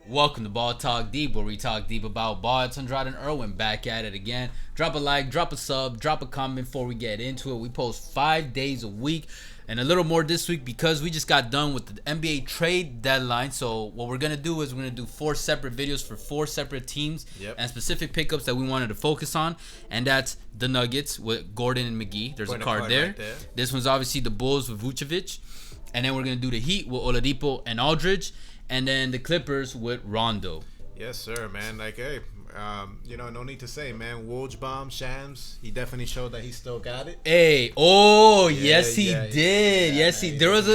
Welcome to Ball Talk Deep, where we talk deep about ball. It's Andrade and Irwin back at it again. Drop a like, drop a sub, drop a comment before we get into it. We post 5 days a week and a little more this week because we just got done with the NBA trade deadline. So what we're going to do is we're going to do 4 separate videos for 4 separate teams and specific pickups that we wanted to focus on. And that's the Nuggets with Gordon and McGee. There's a card there. Right there. This one's obviously the Bulls with Vucevic. And then we're going to do the Heat with Oladipo and Aldridge. And then the Clippers with Rondo. Yes, sir, man. Like, hey, no need to say, man. Woj bomb, Shams. He definitely showed that he still got it. Hey, yes, he did. Yeah, yes, he. There was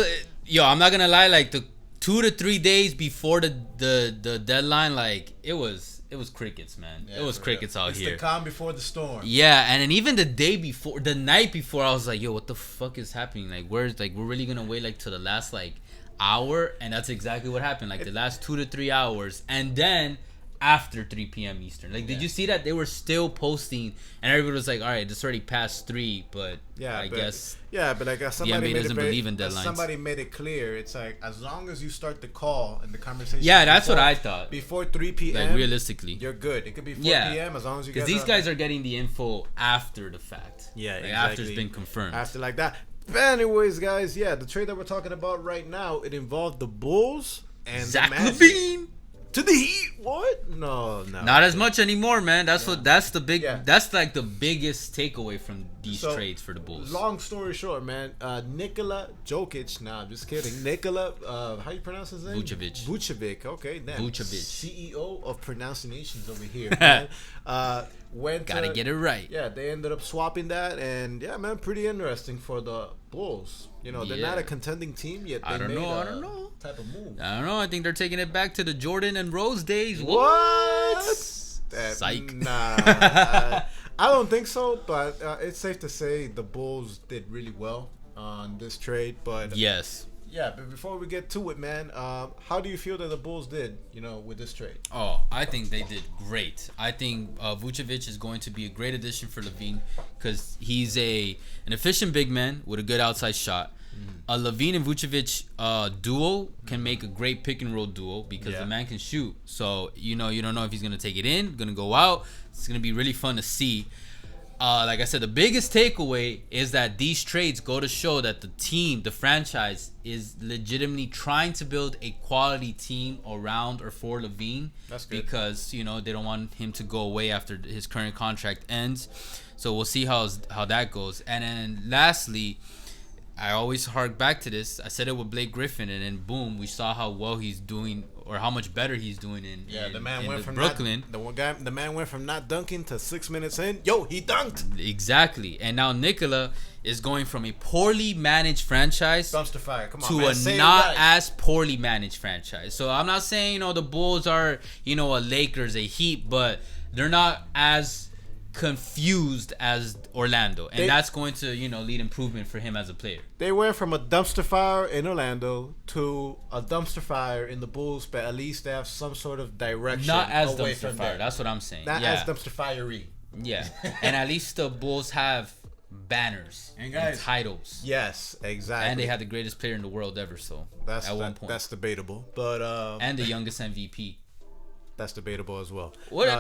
I'm not gonna lie. Like the 2 to 3 days before the deadline, like it was crickets, man. Yeah, it was crickets out here. It's the calm before the storm. Yeah, and then even the day before, the night before, I was like, yo, what the fuck is happening? Like, we're really gonna wait like to the last hour, and that's exactly what happened. Like the last 2 to 3 hours, and then after 3 p.m. Eastern. Like, did you see that they were still posting, and everybody was like, "All right, it's already past 3," but I guess but like somebody doesn't believe in deadlines. Somebody made it clear. It's like as long as you start the call and the conversation. Yeah, that's what I thought. Before 3 p.m. Like realistically, you're good. It could be 4 p.m. as long as you. Because these guys are getting the info after the fact. Yeah, exactly. After it's been confirmed. After like that. But anyways, guys, the trade that we're talking about right now, it involved the Bulls and Zach the Magic. LaVine to the Heat. What? No. Not as much anymore, man. That's the big. That's like the biggest takeaway from these trades for the Bulls. Long story short, man. Nikola Jokic. Nah, I'm just kidding. Nikola. How you pronounce his name? Vucevic. Okay, then. Vucevic. CEO of pronunciations over here. Man. Gotta get it right. Yeah, they ended up swapping that, and man, pretty interesting for the Bulls. They're not a contending team yet. I don't know. Type of move. I don't know. I think they're taking it back to the Jordan and Rose days. What? Psych. Nah. I don't think so, but it's safe to say the Bulls did really well on this trade. But yes. Yeah, but before we get to it, man, how do you feel that the Bulls did, with this trade? Oh, I think they did great. I think Vucevic is going to be a great addition for LaVine because he's an efficient big man with a good outside shot. A LaVine and Vucevic duo can make a great pick and roll duo because the man can shoot. So, you don't know if he's going to take it in, going to go out. It's going to be really fun to see. Like I said, the biggest takeaway is that these trades go to show that the franchise, is legitimately trying to build a quality team around or for LaVine. That's good. Because, they don't want him to go away after his current contract ends. So we'll see how that goes. And then lastly, I always hark back to this. I said it with Blake Griffin, and then boom, we saw how well he's doing, or how much better he's doing in Brooklyn. The man went from not dunking to 6 minutes in. Yo, he dunked. Exactly. And now Nikola is going from a poorly managed franchise dumpster fire. Come on, to man. a not as poorly managed franchise. So I'm not saying the Bulls are a Lakers, a Heat, but they're not as confused as Orlando, and that's going to lead improvement for him as a player. They went from a dumpster fire in Orlando to a dumpster fire in the Bulls, but at least they have some sort of direction. Not as dumpster fire. That's what I'm saying. Not as dumpster fiery. Yeah, and at least the Bulls have banners and titles. Yes, exactly. And they had the greatest player in the world ever. So at one point, that's debatable. But and the youngest MVP. That's debatable as well. What? No,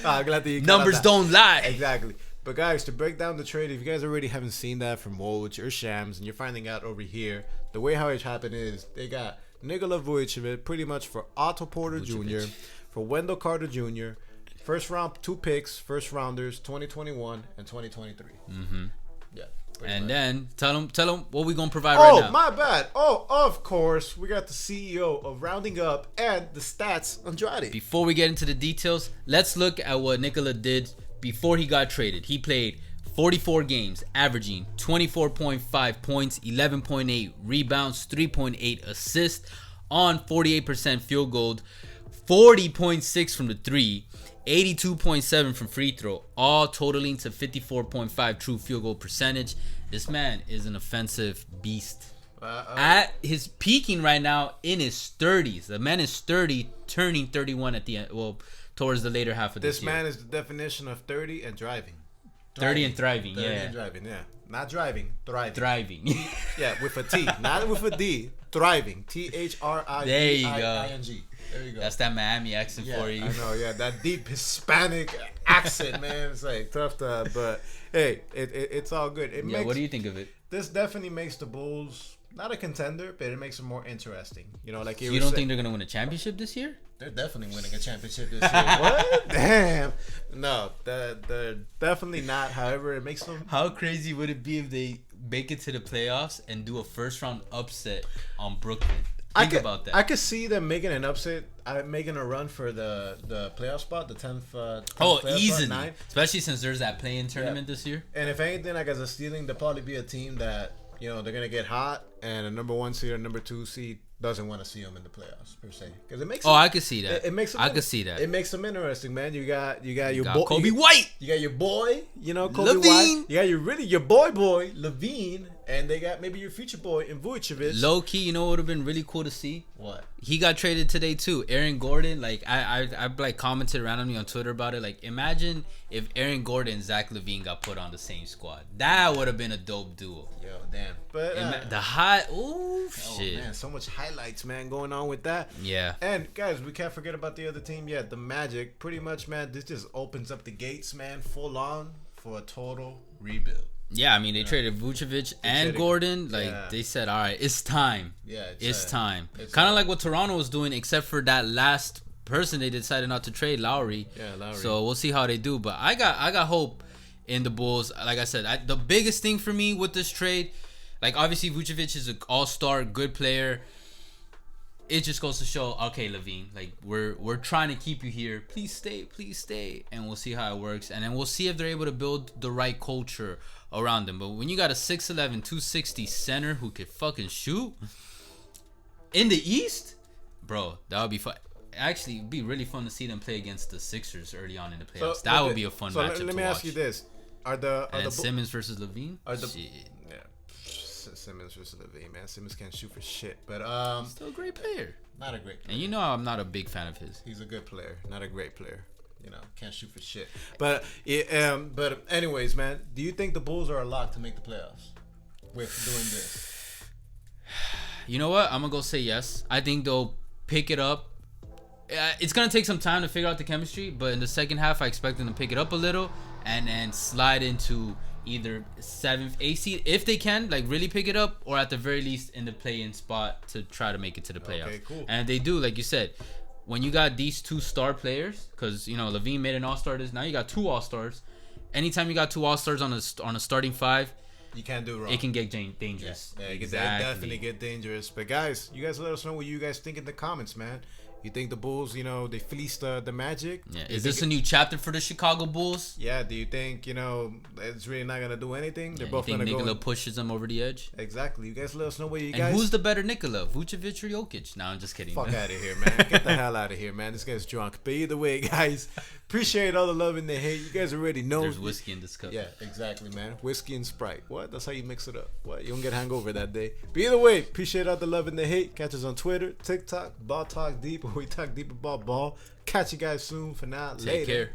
I'm glad that you numbers don't lie. Exactly. But guys, to break down the trade, if you guys already haven't seen that from Woj or Shams, and you're finding out over here, the way how it happened is they got Nikola Vucevic pretty much for Otto Porter Jr., for Wendell Carter Jr., first round 2 picks, first rounders, 2021 and 2023. Mm-hmm. Yeah. And then tell them what we gonna provide right now. Oh, my bad. Oh, of course, we got the CEO of Rounding Up and the stats, Andrade. Before we get into the details, let's look at what Nikola did before he got traded. He played 44 games, averaging 24.5 points, 11.8 rebounds, 3.8 assists on 48% field goal, 40.6 from the 3, 82.7 from free throw, all totaling to 54.5 true field goal percentage. This man is an offensive beast. At his peaking right now in his 30s. The man is 30, turning 31 at the end. Well, towards the later half of this year. This man is the definition of 30 and driving. 30 and thriving. 30 Yeah. and driving. Yeah. Not driving. Thriving. Thriving. Yeah, with a T, not with a D. Thriving. THRIVING. There you go. There you go. That's that Miami accent Yeah, for you. I know. Yeah, that deep Hispanic accent, man. It's like tough to. But hey, it's all good. It Yeah, makes, what do you think of it? This definitely makes the Bulls not a contender, but it makes them more interesting. You know, like You don't think they're gonna win a championship this year? they're definitely winning a championship this year. What? Damn. No, they're definitely not. However, it makes them. How crazy would it be if they make it to the playoffs and do a first round upset on Brooklyn? Think about that. I could see them making an upset, making a run for the playoff spot, the 10th. Oh, playoff easily. spot, 9th. Especially since there's that play-in tournament this year. And if anything, like as a stealing, they'll probably be a team that they're gonna get hot, and a number 1 seed or number 2 seed doesn't want to see them in the playoffs per se, because it makes. I could see that. It makes. Them, I could see that. It makes them interesting, man. You got your Got boy Kobe White. You got your boy, Kobe Levine. White. You got your boy Levine, and they got maybe your future boy in Vucevic. Low key, you know what would have been really cool to see? What? He got traded today too. Aaron Gordon, like I like commented randomly on Twitter about it. Like, imagine if Aaron Gordon and Zach LaVine got put on the same squad. That would have been a dope duo. Yo, damn. But The hot, shit. Man, so much highlights, man, going on with that. Yeah. And guys, we can't forget about the other team. Yeah, the Magic. Pretty much, man, this just opens up the gates, man, full on for a total rebuild. Yeah, I mean, they traded Vucevic and Gordon. Like, they said, all right, it's time. Yeah, it's time. Kind of like what Toronto was doing, except for that last person they decided not to trade, Lowry. Yeah, Lowry. So we'll see how they do. But I got hope in the Bulls. Like I said, the biggest thing for me with this trade, like obviously Vucevic is an all-star, good player. It just goes to show, okay, Levine, like we're trying to keep you here. Please stay, and we'll see how it works, and then we'll see if they're able to build the right culture around them. But when you got a 6'11", 260 center who could fucking shoot in the East, bro, that would be fun. Actually, it'd be really fun to see them play against the Sixers early on in the playoffs. That would be a fun matchup to watch. Let me ask you this: Are the Simmons versus Levine? Shit. Yeah. Simmons versus Levine, man. Simmons can't shoot for shit, but still a great player. Not a great player. And you know I'm not a big fan of his. He's a good player, not a great player. Can't shoot for shit. But anyways, man, do you think the Bulls are a lock to make the playoffs with doing this? You know what? I'm gonna go say yes. I think they'll pick it up. It's gonna take some time to figure out the chemistry, but in the second half, I expect them to pick it up a little and then slide into either 7th, 8th seed if they can, like really pick it up, or at the very least in the play-in spot to try to make it to the playoffs. Okay, cool. And if they do, like you said, when you got these 2 star players, because Levine made an all-star this, now you got 2 all-stars. Anytime you got 2 all-stars on a starting 5, you can't do wrong. it can get dangerous. Yeah, it can definitely get dangerous. But guys, you guys let us know what you guys think in the comments, man. You think the Bulls, they fleeced the Magic? Yeah. Is this a new chapter for the Chicago Bulls? Yeah. Do you think, it's really not gonna do anything? They're both you think gonna Nikola pushes them over the edge? Exactly. You guys let us know what you and guys. And who's the better Nikola, Vucevic or Jokic? No, I'm just kidding. Fuck out of here, man. Get the hell out of here, man. This guy's drunk. But either way, guys, appreciate all the love and the hate. You guys already know. There's whiskey in this cup. Yeah, exactly, man. Whiskey and Sprite. What? That's how you mix it up. What? You don't get hangover that day. But either way, appreciate all the love and the hate. Catch us on Twitter, TikTok, Ball Talk Deep, where we talk deep about ball. Catch you guys soon. For now, Take later. care.